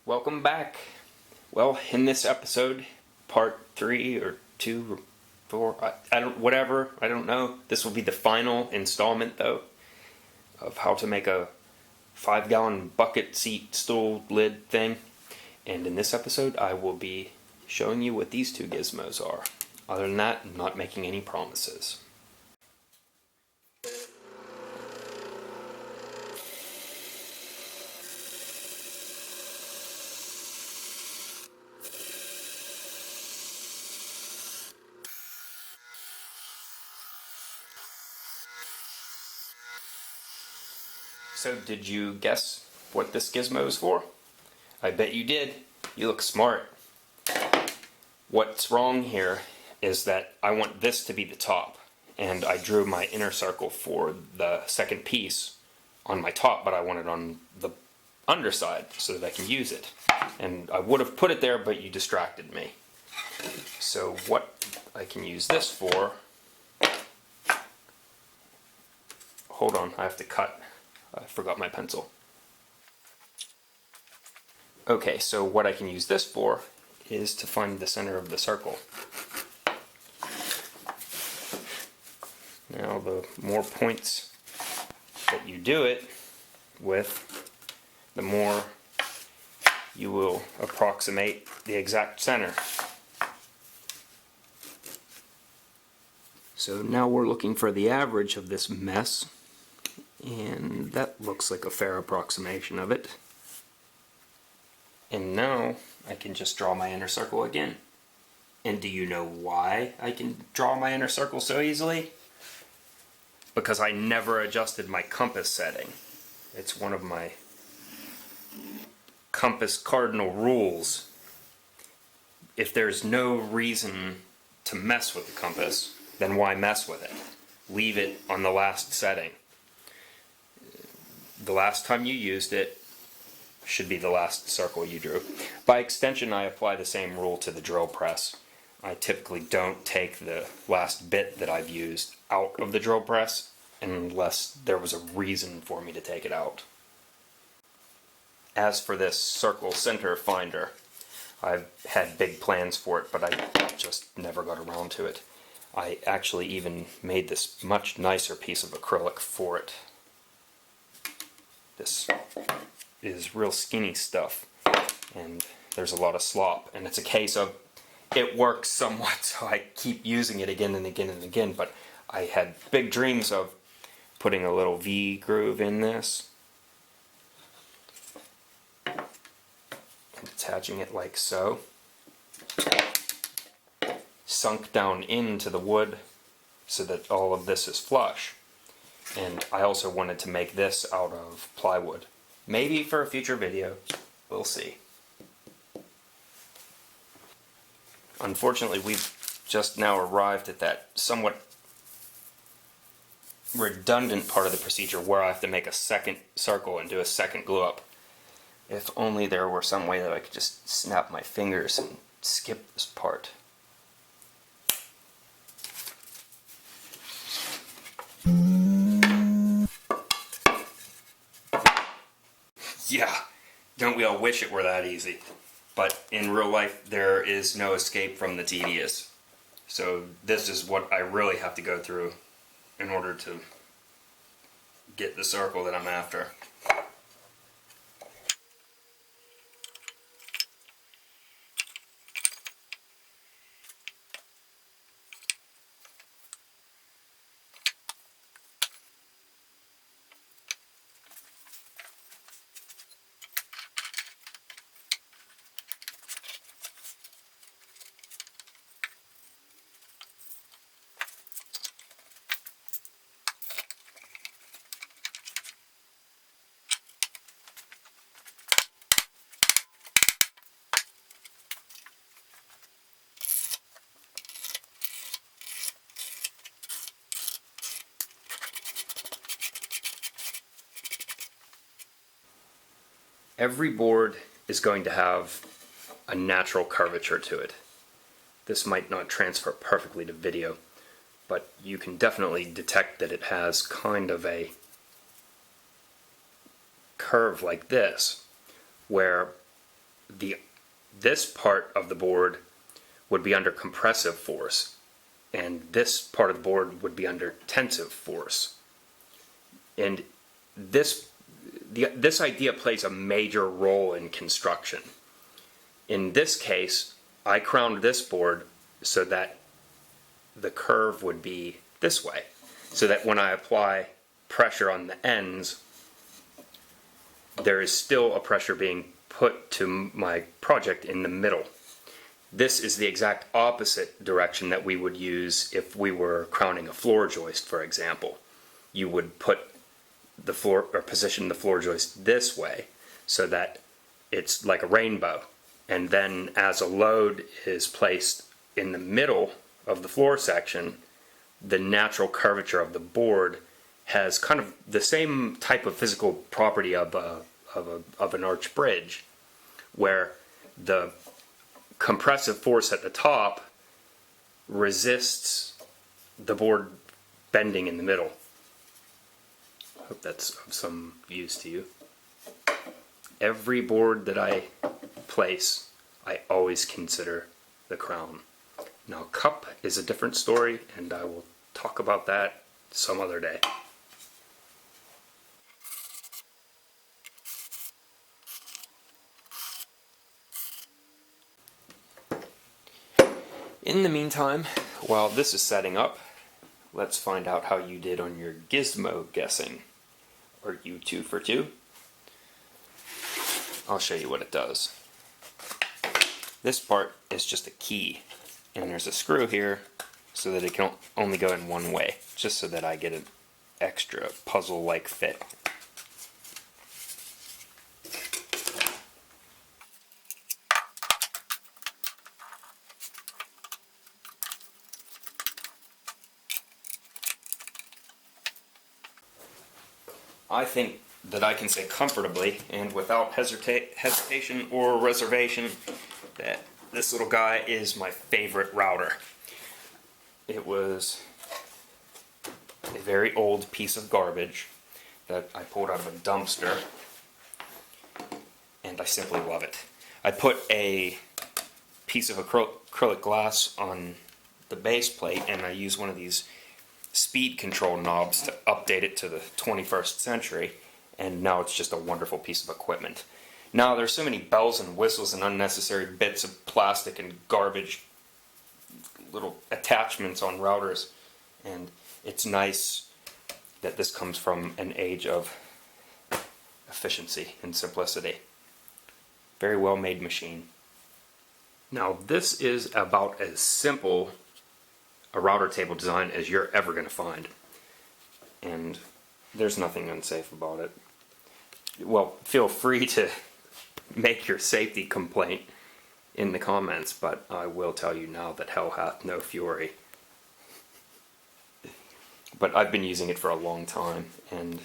Welcome back. Well, in this episode, part 3 or 2 or 4, I don't know. This will be the final installment though of how to make a 5-gallon bucket seat stool lid thing. And in this episode, I will be showing you what these two gizmos are. Other than that, I'm not making any promises. So did you guess what this gizmo is for? I bet you did. You look smart. What's wrong here is that I want this to be the top, and I drew my inner circle for the second piece on my top, but I want it on the underside so that I can use it. And I would have put it there, but you distracted me. So what I can use this for... Hold on, I have to cut. I forgot my pencil. Okay, so what I can use this for is to find the center of the circle. Now, the more points that you do it with, the more you will approximate the exact center. So now we're looking for the average of this mess, and that looks like a fair approximation of it. And now I can just draw my inner circle again. And do you know why I can draw my inner circle so easily? Because I never adjusted my compass setting. It's one of my compass cardinal rules. If there's no reason to mess with the compass, then why mess with it? Leave it on the last setting. The last time you used it should be the last circle you drew. By extension, I apply the same rule to the drill press. I typically don't take the last bit that I've used out of the drill press unless there was a reason for me to take it out. As for this circle center finder, I've had big plans for it, but I just never got around to it. I actually even made this much nicer piece of acrylic for it. This is real skinny stuff, and there's a lot of slop, and it's a case of it works somewhat, so I keep using it again and again and again. But I had big dreams of putting a little V groove in this and attaching it like so, sunk down into the wood so that all of this is flush. And I also wanted to make this out of plywood. Maybe for a future video, we'll see. Unfortunately, we've just now arrived at that somewhat redundant part of the procedure where I have to make a second circle and do a second glue up. If only there were some way that I could just snap my fingers and skip this part. Yeah, don't we all wish it were that easy? But in real life, there is no escape from the tedious. So this is what I really have to go through in order to get the circle that I'm after. Every board is going to have a natural curvature to it. This might not transfer perfectly to video, but you can definitely detect that it has kind of a curve like this, where this part of the board would be under compressive force, and this part of the board would be under tensive force. And this idea plays a major role in construction. In this case, I crowned this board so that the curve would be this way, so that when I apply pressure on the ends, there is still a pressure being put to my project in the middle. This is the exact opposite direction that we would use if we were crowning a floor joist, for example. You would put the floor, or position the floor joist this way so that it's like a rainbow. And then as a load is placed in the middle of the floor section, the natural curvature of the board has kind of the same type of physical property of an arch bridge, where the compressive force at the top resists the board bending in the middle. I hope that's of some use to you. Every board that I place, I always consider the crown. Now, cup is a different story, and I will talk about that some other day. In the meantime, while this is setting up, let's find out how you did on your gizmo guessing. Are you 2 for 2? I'll show you what it does. This part is just a key, and there's a screw here so that it can only go in one way, just so that I get an extra puzzle-like fit. I think that I can say comfortably and without hesitation or reservation that this little guy is my favorite router. It was a very old piece of garbage that I pulled out of a dumpster, and I simply love it. I put a piece of acrylic glass on the base plate, and I use one of these speed control knobs to update it to the 21st century, and now it's just a wonderful piece of equipment. Now there's so many bells and whistles and unnecessary bits of plastic and garbage, little attachments on routers, and it's nice that this comes from an age of efficiency and simplicity. Very well made machine. Now this is about as simple a router table design as you're ever going to find, and there's nothing unsafe about it. Well, feel free to make your safety complaint in the comments, but I will tell you now that hell hath no fury. But I've been using it for a long time, and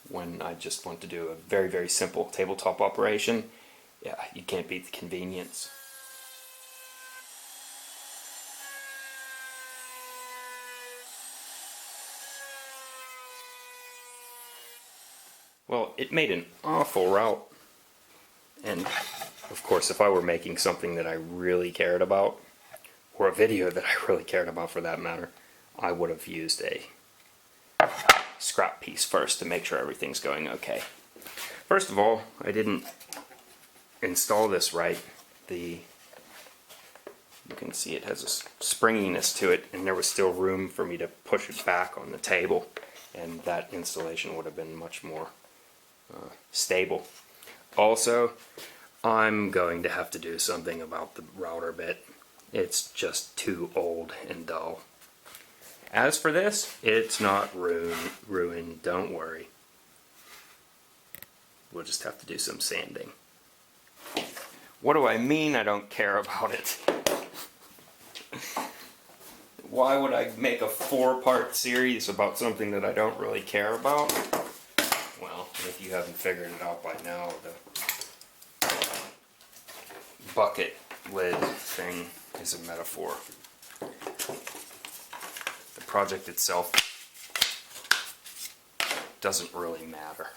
when I just want to do a very, very simple tabletop operation, yeah, you can't beat the convenience. Well, it made an awful route, and of course if I were making something that I really cared about, or a video that I really cared about for that matter, I would have used a scrap piece first to make sure everything's going okay. First of all, I didn't install this right. You can see it has a springiness to it, and there was still room for me to push it back on the table, and that installation would have been much more stable. Also, I'm going to have to do something about the router bit. It's just too old and dull. As for this, it's not ruined, don't worry. We'll just have to do some sanding. What do I mean I don't care about it? Why would I make a 4-part series about something that I don't really care about? Well, if you haven't figured it out by now, the bucket lid thing is a metaphor. The project itself doesn't really matter.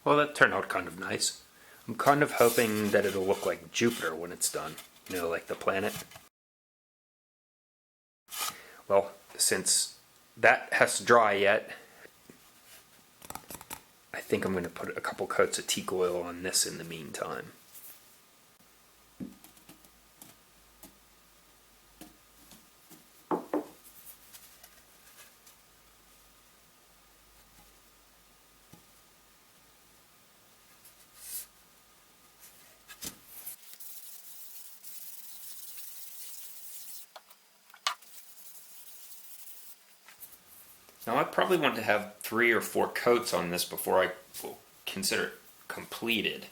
Well, that turned out kind of nice. I'm kind of hoping that it'll look like Jupiter when it's done. You know, like the planet. Well, since that has to dry yet, I think I'm going to put a couple coats of teak oil on this in the meantime. Now I probably want to have 3 or 4 coats on this before I will consider it completed.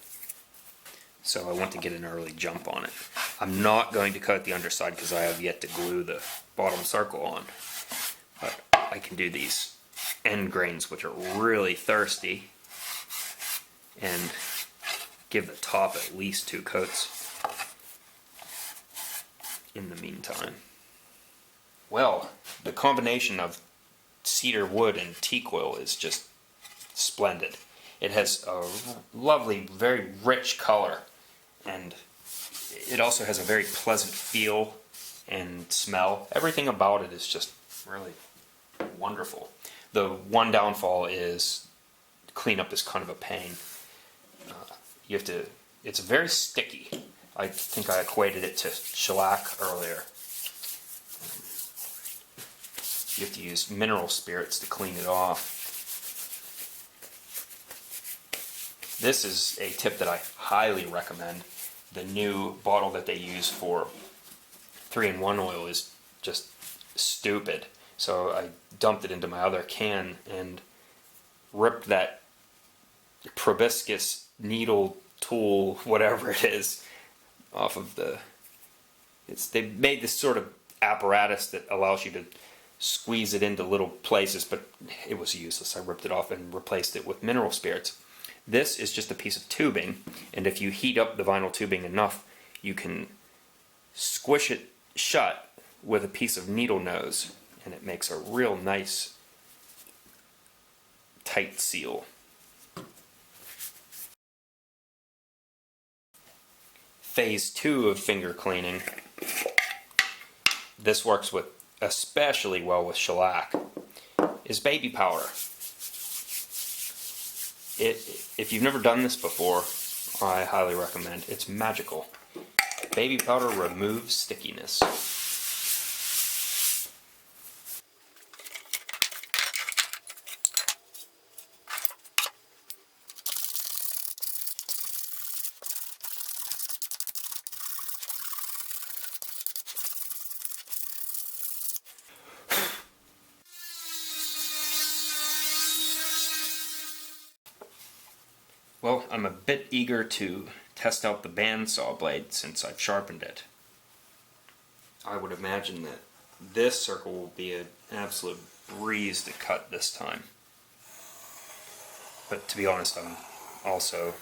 So I want to get an early jump on it. I'm not going to coat the underside because I have yet to glue the bottom circle on. But I can do these end grains, which are really thirsty, and give the top at least 2 coats in the meantime. Well, the combination of cedar wood and teak oil is just splendid. It has a lovely, very rich color, and it also has a very pleasant feel and smell. Everything about it is just really wonderful. The one downfall is cleanup is kind of a pain. It's very sticky. I think I equated it to shellac earlier. You have to use mineral spirits to clean it off. This is a tip that I highly recommend. The new bottle that they use for 3-in-1 oil is just stupid. So I dumped it into my other can and ripped that proboscis needle tool, whatever it is, off of the... They made this sort of apparatus that allows you to squeeze it into little places, but it was useless. I ripped it off and replaced it with mineral spirits. This is just a piece of tubing, and if you heat up the vinyl tubing enough, you can squish it shut with a piece of needle nose, and it makes a real nice tight seal. Phase 2 of finger cleaning. This works with especially well with shellac, is baby powder. If you've never done this before, I highly recommend. It's magical. Baby powder removes stickiness. Well, I'm a bit eager to test out the bandsaw blade since I've sharpened it. I would imagine that this circle will be an absolute breeze to cut this time. But to be honest, I'm also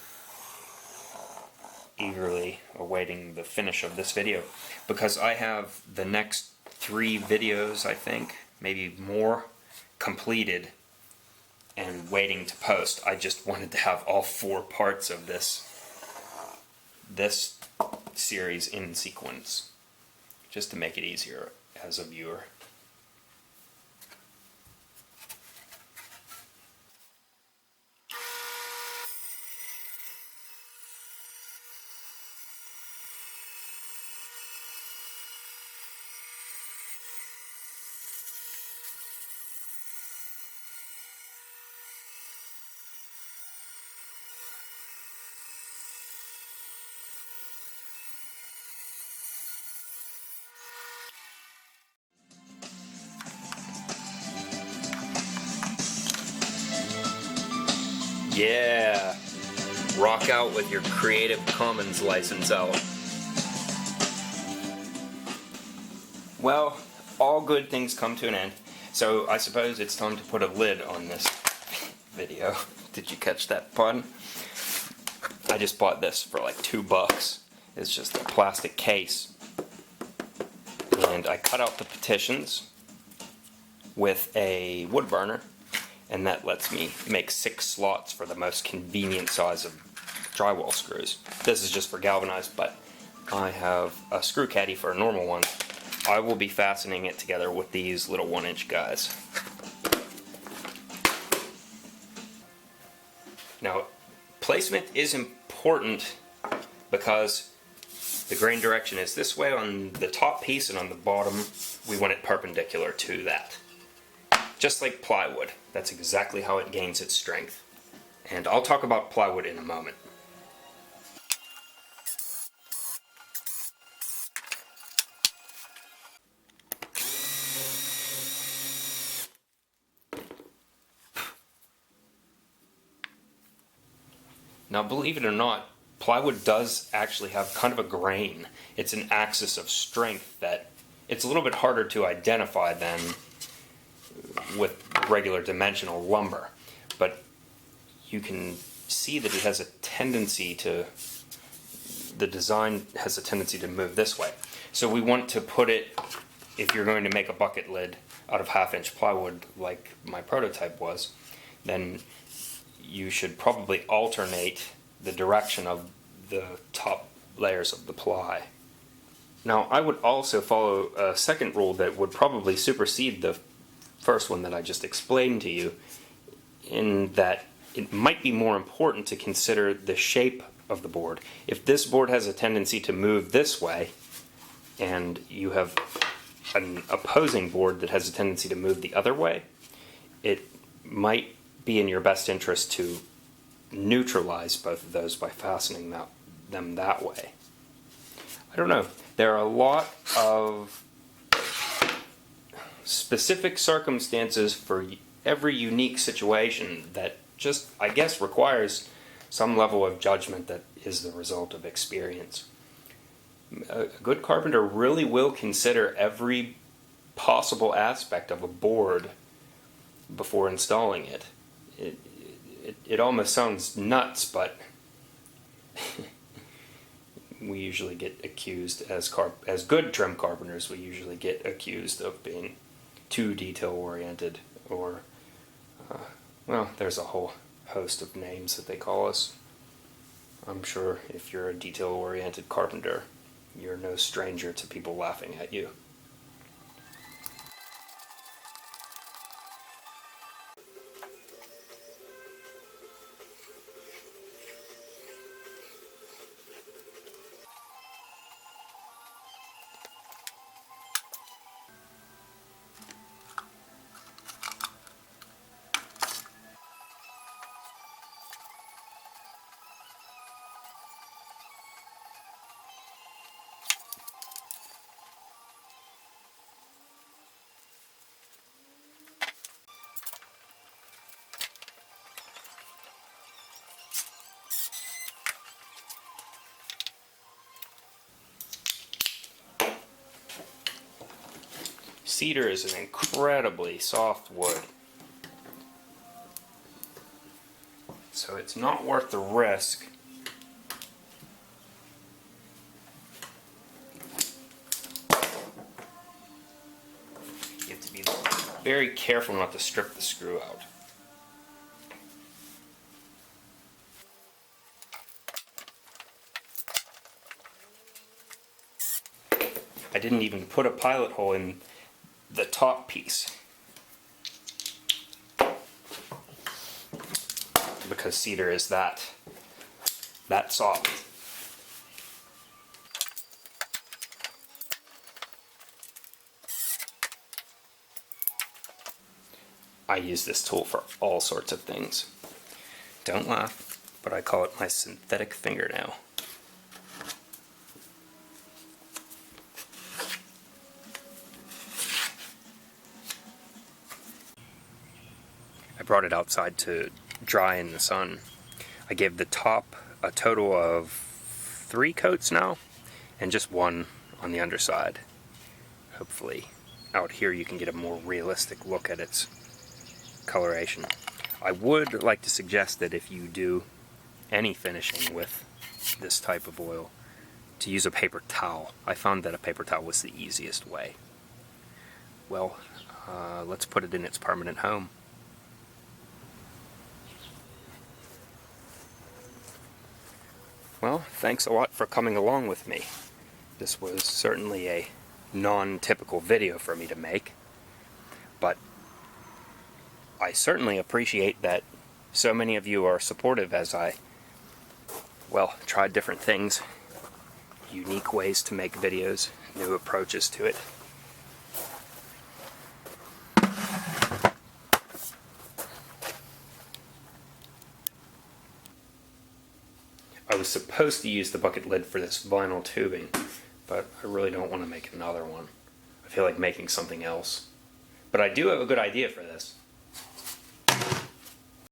eagerly awaiting the finish of this video because I have the next 3 videos, I think, maybe more, completed and waiting to post. I just wanted to have all 4 parts of this series in sequence, just to make it easier as a viewer. Yeah, rock out with your Creative Commons license out. Well, all good things come to an end, so I suppose it's time to put a lid on this video. Did you catch that pun? I just bought this for like $2. It's just a plastic case. And I cut out the petitions with a wood burner and that lets me make 6 slots for the most convenient size of drywall screws. This is just for galvanized, but I have a screw caddy for a normal one. I will be fastening it together with these little 1-inch guys. Now, placement is important because the grain direction is this way on the top piece, and on the bottom we want it perpendicular to that. Just like plywood, that's exactly how it gains its strength. And I'll talk about plywood in a moment. Now, believe it or not, plywood does actually have kind of a grain. It's an axis of strength that it's a little bit harder to identify than with regular dimensional lumber. But you can see that it has a tendency to, the design has a tendency to move this way. So we want to put it, if you're going to make a bucket lid out of 1/2-inch plywood like my prototype was, then you should probably alternate the direction of the top layers of the ply. Now, I would also follow a second rule that would probably supersede the first one that I just explained to you, in that it might be more important to consider the shape of the board. If this board has a tendency to move this way, and you have an opposing board that has a tendency to move the other way, it might be in your best interest to neutralize both of those by fastening them that way. I don't know. There are a lot of specific circumstances for every unique situation that just, I guess, requires some level of judgment that is the result of experience. A good carpenter really will consider every possible aspect of a board before installing it. It almost sounds nuts, but we usually get accused, as good trim carpenters, we usually get accused of being too detail-oriented, or, well, there's a whole host of names that they call us. I'm sure if you're a detail-oriented carpenter, you're no stranger to people laughing at you. Cedar is an incredibly soft wood, so it's not worth the risk. You have to be very careful not to strip the screw out. I didn't even put a pilot hole in the top piece because cedar is that soft. I use this tool for all sorts of things. Don't laugh, but I call it my synthetic fingernail. I brought it outside to dry in the sun. I gave the top a total of 3 coats now, and just 1 on the underside. Hopefully out here you can get a more realistic look at its coloration. I would like to suggest that if you do any finishing with this type of oil, to use a paper towel. I found that a paper towel was the easiest way. Well, let's put it in its permanent home. Well, thanks a lot for coming along with me. This was certainly a non-typical video for me to make, but I certainly appreciate that so many of you are supportive as I, well, tried different things, unique ways to make videos, new approaches to it. I was supposed to use the bucket lid for this vinyl tubing, but I really don't want to make another one. I feel like making something else. But I do have a good idea for this.